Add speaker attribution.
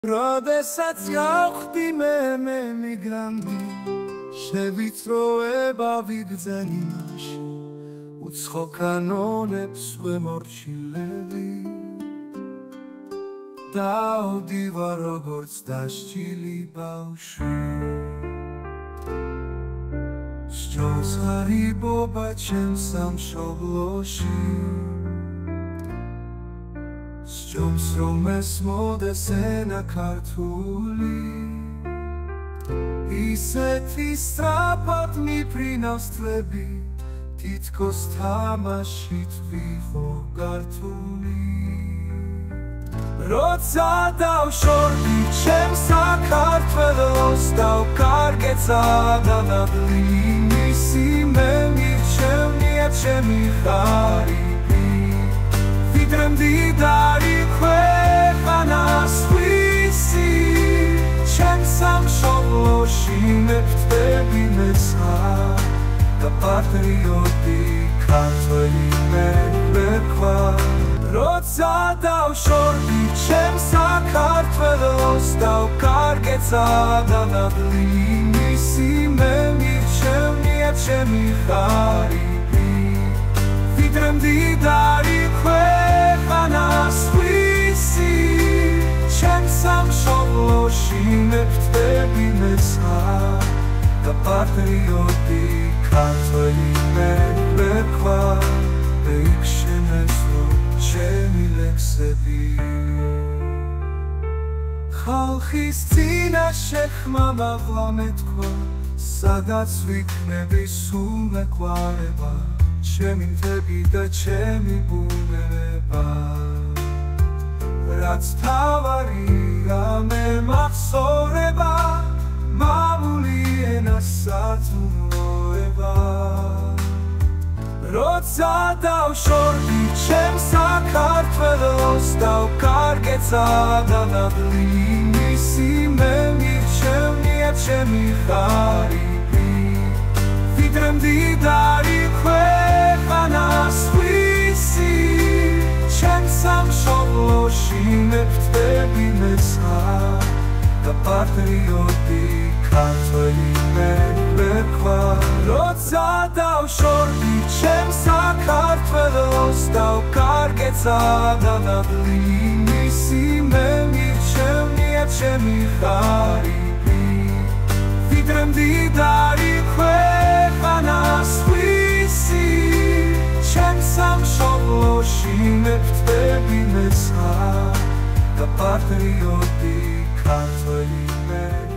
Speaker 1: როდესაც გავხდი მე მიგრანტი შევიწროება ვიგრძენიაში უცხო კანონებს ვემორჩილები დავდივარ როგორც დასჯილი ბავშვი სჯობს ღარიბობა ჩემს სამშობლოში სჯობს რომ ესმოდეს ენა ქართული ისეთი სწრაფად მიფრინავს თვლები თითქოს თამაშით ვიყო გართული როცა დავშორდი ჩემს საქართველოს დავკარგეცა დადადლი მისი მე მირჩევნია ჩემი ღარიბი ვიდრე მდიდარი ქვეყანას ვისი ჩემს სამშობლოში მე ვხვდები მეცხრა და პატრიოტი ქართველი მე ვერქვა როცა დავშორდი ჩემს საქართველოს დავკარგეცა დადადლი მისი მე მირჩევნია ჩემი ღარიბი ვიდრე მდიდარი ქვეყანას ვისი ჩემს სამშობლოში მე ვხვდები მეცხრა და პატრიოტი ქართველი მე ვერქვა და იქშენესო ჩემი ლექსები ხალხის წინაშე ხმა მაღლა მეთქვა სადაც ვიქნები სულ მეყვარება ჩემი მთები და ჩემი ბუნებება რაც თავარია მე მახსოვრება მამული ენასაც უნოება როცა დავშორდი ჩემს საქართველოს დავკარგეცა დადადლი მისი მე მირჩევნია ჩემი ღარიბი ვიდრე მდიდარი ქვეყანას ვისი ჩემს სამშობლოში მე ვხვდები მეცხრა და პატრიოტი ქართველი მე ვერქვა როცა დავშორდი ჩემს საქართველოს დავკარგეცა დადადლი მისი მე მირჩევნია ჩემი ღარიბი ვიდრე მდიდარი ქვეყანას ვისი ჩემს სამშობლოში მე ვხვდები მეცხრა და პატრიოტი ქართველი მე